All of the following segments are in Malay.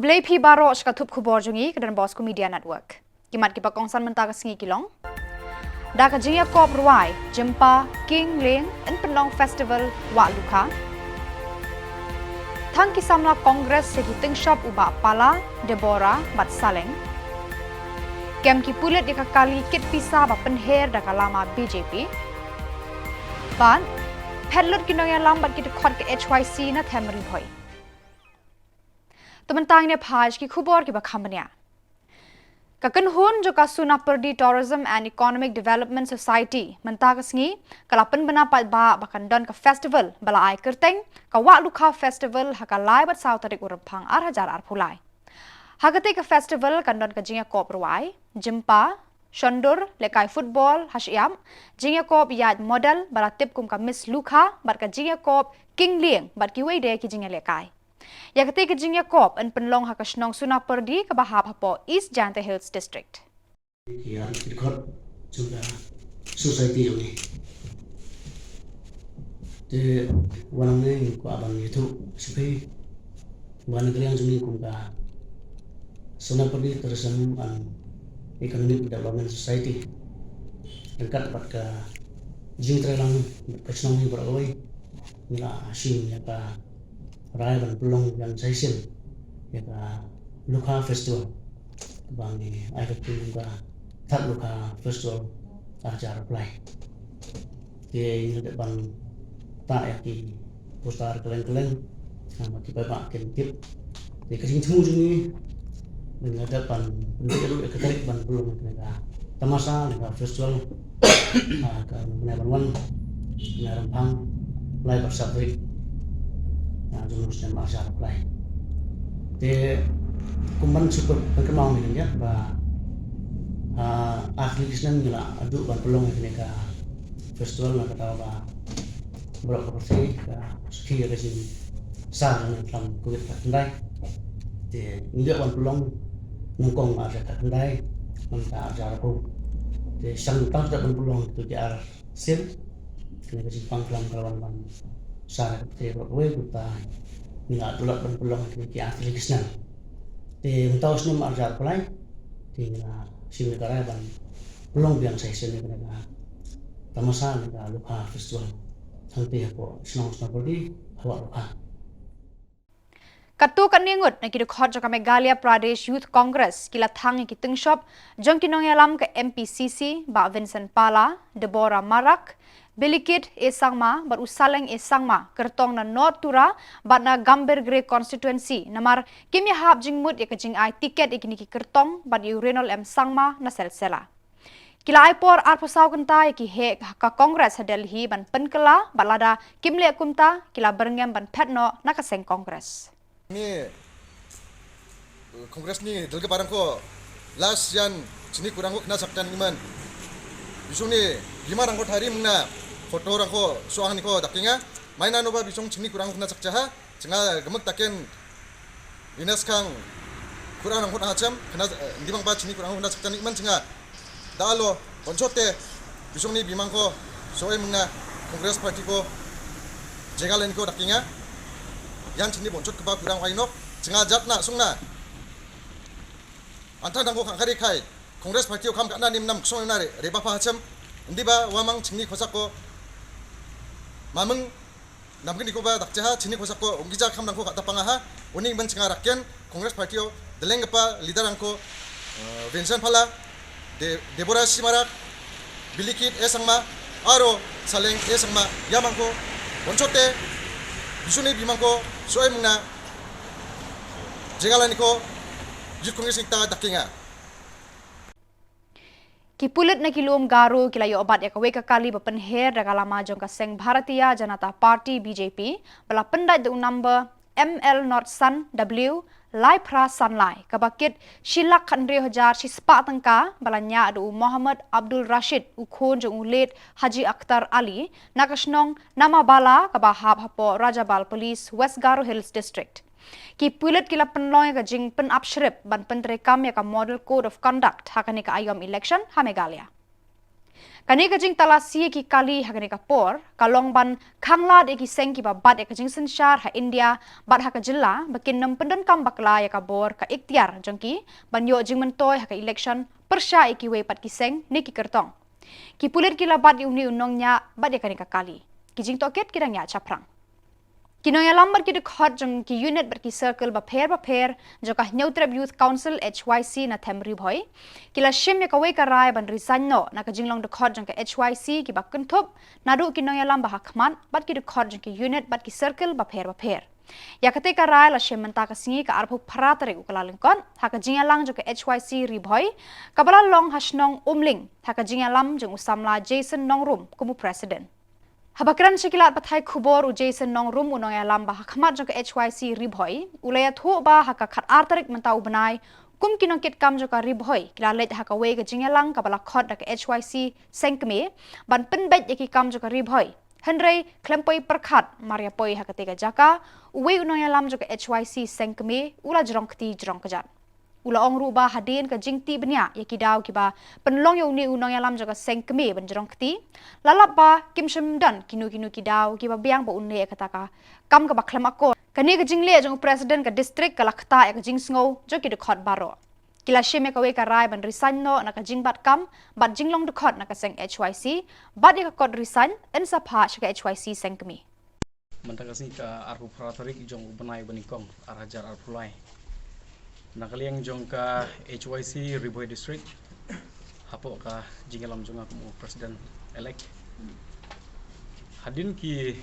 Blay pi baro shkatup khubor jungi kedan Bosco Media Network. Kimat kipa kongsan mentaka singi kilong. Da ka jingya kop ruai jempa King Leng in Penlong Festival wa luka. Thang kisamla Kongres segi tingshop uba pala Deborah bat saleng. Kem ki pulit di kali kit pisa ba penher da kalama BJP. Ban pedlot kinong yang lambat kita khot ke HYC na thamri hoi. Tementang ne phaj ki khubor ki ba khamania. Kakan hun jo ka Sunapardi Tourism and Economic Development Society mentaka sngi kalapan benapat ba bakan don ka festival bala ai kerteng ka wa lukha festival haka lai bat sau tarik urapang ar hajar ar phulai. Hagate ka festival kan don ka jinga kop ruai jempa Shondur lekai football hashiam jinga kop yad model bala tip kum ka Miss Lukha bar ka jinga kop King Lieng bar ki wei de ki jinga lekai. Ya ketika jingya kop en penlong hakasnong Sunapardi ke bahap hapo East Janta Hills District. Ya, ikut juga society ini. Jadi wanangnya ku abang itu seperti wanang yang jumlah kumka Sunapardi Tourism and Economic Development Society. Angkat pada jingtra lang kasnong ni berawai nila asim ya ka Raya ban pelong yang session ya ka Lukha Festival bang ni ai ka juga tak Lukha Festival acara play ke ini ban tak ya ki postar kelen-kelen sama kita pak kentip di kasing temu ni dengan depan bentuk itu ketarik ban pelong ka tamasa ka festival ka menawan ngarampang live bersabrik jurusnya masyarakat lain. Di kumban super berkembang ini ya, bah ahli kisah ni lah aduk ban pelong ini ke festival nak kata bah berapa persen ke sekian rezim sah dengan dalam kulit kendai. Di ini ban pelong nungkong ada kendai, mentah ajar aku. Di sang tang sudah ban pelong itu jar sim, kena kasih pangkalan kawan ban sah ke berapa kita nggak dulu ban pelong ke ahli kisah. Di mentau senum ajar pelai di si negara ban pelong yang saya sini mereka tamasa negara Lukha Festival nanti aku senang Sunapardi hawa Lukha. Katu kan ningut na kidu khot jaka Meghalaya Pradesh Youth Congress kila thang ki tingshop jong kinong yalam ke MPCC ba Vincent Pala Deborah Marak Bilikit Esangma bar usaleng Esangma kertong na North Tura bat na Gamber Grey constituency namar kimya hab jingmut ya kajing ai tiket ikini ki kertong bat Urenol M Sangma na selsela. Kila ai por ar pasaw kanta ki he ka Congress Delhi ban penkela balada kimle kumta kila berngem ban petno na kaseng Congress. Ni Kongres ni dalga barang ko last yan sini kurang ko kena saktan iman bisung ni gimana ko thari muna foto orang ko soang ni ko dakinga maina no ba bisung sini kurang ko kena sakjaha cenga gemek taken dinas kang kurang ko na cham kena di bang ba sini kurang ko kena saktan iman cenga dalo konsote bisung ni bimang ko soe muna Kongres party ko jengalen ko dakinga yang sini boncot kebab kurang wainok cenga jatna sungna antara dangko kangkari kai Kongres parti okam kana nim nam ksong nare reba pa hacham ndi ba wamang chingni khosako mameng namgni ko ba dakjaha chini khosako ongija kham dangko kata pangaha uning ban cenga rakken Kongres parti o deleng pa leader angko Vincent Pala Deborah Simarak Bilikit Esangma aro saleng Esangma yamangko boncote bisune bimangko soe muna jengalan ko youth congress kita dakinga Kipulit na kilum garu kila yo obat ya kawe kakali bapenher dagalama jong kaseng Bharatiya Janata Party BJP bala pendat de number ML North Sun W Lai Pra Sunlai kabakit shilak khandre hajar sispa tangka balanya adu Muhammad Abdul Rashid ukhon jong ulet Haji Akhtar Ali nakasnong nama bala kabahab hapo Rajabal Police West Garo Hills District. Ki pulit kila penloy ka jing pen upshrip ban pentrekam ya ka model code of conduct hakani ka ayom election ha Meghalaya. Kani ka jing talasi ki kali hagani ka por kalong ban khangla de ki seng ki ba bat ka jing senshar ha India bat ha ka jilla bakin nam pendan kam bakla ya ka bor ka ikhtiar jongki ban yo jing mentoy ha ka election persya ki we pat ki seng ni ki kertong ki pulir ki labat uni unong nya bat ya kani ka kali ki jing toket ki rang ya chaprang Kinoy lambar ki dekhot jong ki unit ber ki circle ba pher jo ka Neutrab Youth Council HYC na Themri bhoi kila shim ya ka we ka rai ban risan no na ka jinglong dekhot jong ka HYC ki ba kunthop nadu kinoy lam ba hakman bat ki dekhot jong ki unit bat ki circle ba pher ya kate ka rai la shim manta ka singi ka arphu pharatare ukala lingkon ha ka jingalang jo ka HYC ri bhoi kabala long hasnong umling ha ka jingalam jong usamla Jason Nongrum kumu president Habakran sikilat pathai khubor u Jason Nongrum unong alam ba khmat jong HYC ribhoi ulaya thu ba haka khat artarik mentau benai kum kinong kit kam jong ribhoi kila let haka we ga jingalang ka bala khot da HYC sengkme ban penbet yaki kam jong ribhoi Henry klempoi perkhat maria poi haka tega jaka we unong alam jong HYC sengkme ula jrong kti jrong kajat Ula ong ruba hadin ka jingti benya yaki daw kiba penlong yo ni unong yalam jaga sengkeme benjerong kti lalap ba kim shemdan kinu ki daw kiba biang ba unne kata ka kam ka baklam ako kani ka jingle jong president ka district ka lakta ka jing sngo jo ki de khot baro kila sheme ka we ka rai ban risan no na ka jing bat kam bat jinglong de khot na ka seng HYC bat ya ka kod risan en sa pha ka HYC sengkeme Mantagasi ka arhu pratorik jong benai benikong arajar arpulai Nakaliang jong ka HYC Riboy District hapo ka jingalam jong aku president elect hadin ki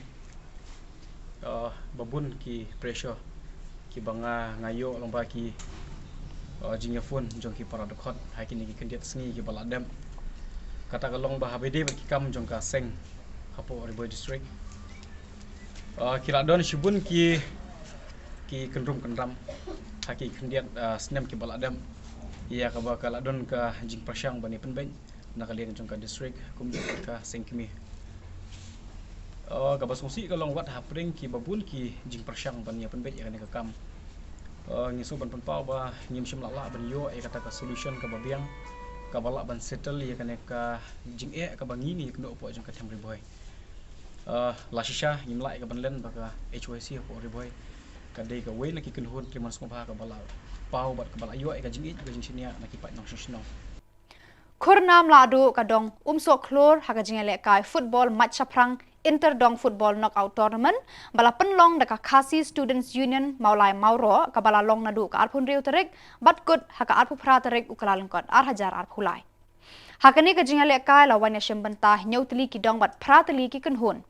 babun ki pressure ki banga ngayo lomba ki jingafun jong ki para dekhot hakini ki kendiat sengi ki baladam kata kalong ba habede ki kam jong ka seng hapo Riboy District kiradon shibun ki kendrum kendram haki kendiat snem ki baladam ia ka bakal adon ka jing prasyang bani penben nakaliang jong ka district kum ka sengkimi ka basmusi ka long wat hapring ki babun ki jing prasyang bani penben ya ka kam ngisu ban penpau ba ngim sim lala ban yo ai kata ka solution ka babiang ka bala ban settle ya ka jing ka bangi ni kno opo jong ka Themri boy la shisha ngim lai ka ban len ba ka HYC opo ri boy kadai ka we laki kenhun kiman semua ka bala pau bat ka bala yo ka jing sinia naki pat nong shisno Khurnam ladu kadong umso klor haga jingale kai football match aprang interdong football knockout tournament bala penlong da ka Khasi Students Union maulai mauro ka bala long nadu ka arpun riu tarik bat kut haka arpu phra tarik ukalalengkot ar hajar arpulai hakani ka jingale kai lawan ya shembanta nyautli ki dong bat phra tali ki kenhun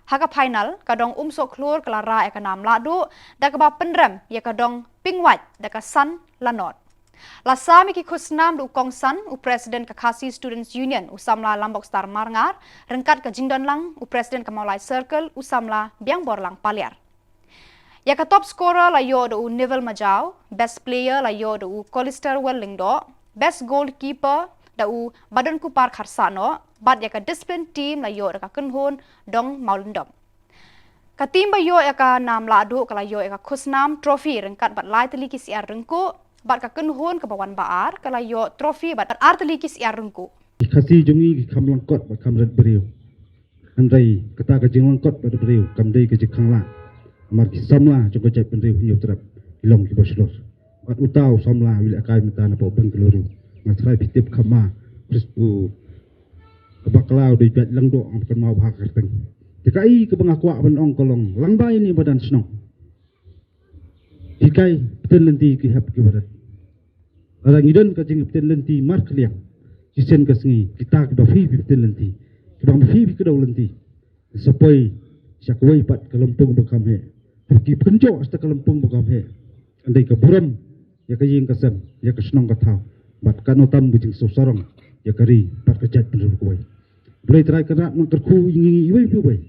Haka final kadong umso klur kelara eka nam ladu da ka ba penrem ya kadong pingwat da ka san lanot. Lasami ki khusnam du kong san u president ka Khasi Students Union usamla Lambok Star Marngar rengkat ka jingdon lang u president ka Maulai Circle usamla biang borlang paliar. Ya ka top scorer la yo do Nivel Majau, best player la yo do Colister Wellingdo, best goalkeeper da u Badan Kupar Kharsano bat ya ka discipline team la yo da ka kunhun dong maulendom ka team ba yo ya ka nam la du ka la yo ya ka khusnam trophy rengkat bat lai tali ki siar rengku bat ka kunhun ka bawan baar ka la yo trophy bat ar tali ki siar rengku Khasi jongi kam langkot bat kam red beriu andai kata ka jing langkot bat beriu kam dei ka jikang la amar ki samla jong ka jai penriu hiu terap ilong ki boslor bat utau samla wil akai mitana po bengkeluru ngatrai pitip khama prispu baklau di bet langdo ang kan mau bahak kerteng tikai ke bangakwa ban ong kolong langbai ni badan snong tikai peten lenti ki hap ki barat ara ngidon ka jing peten lenti mar kliang kisen ka sengi kita ka fi peten lenti kedang fi ka daw lenti sapoi sakwai pat kalampung bakam he ki penjo asta kalampung bakam he andai ka buram ya ka ying ka sem ya ka snong ka thau bat kanotam bujing sosarong ya kari pat ka jat penru ko boleh try kerak nak terku ingi iwai pu bai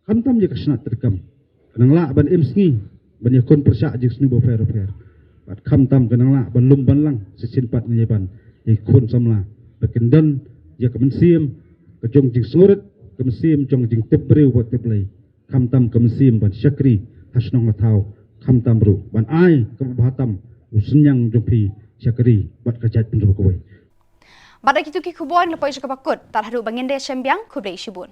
kantam je kasna terkam kanang la ban emsngi ban yakon persa je sni bo fair bat kantam kanang la ban lum ban lang sesin pat ni ban ikon samla bekendan je kemensim kejong jing surat kemensim jong jing tebreu buat teplay kantam kemensim ban syakri hasnong atau kantam ru ban ai ke bahatam usenyang jompi syakri bat kajat penru ko bai Badak itu ki kubon lepo isu kabakut tar haru bangin de sembiang kubre isibun.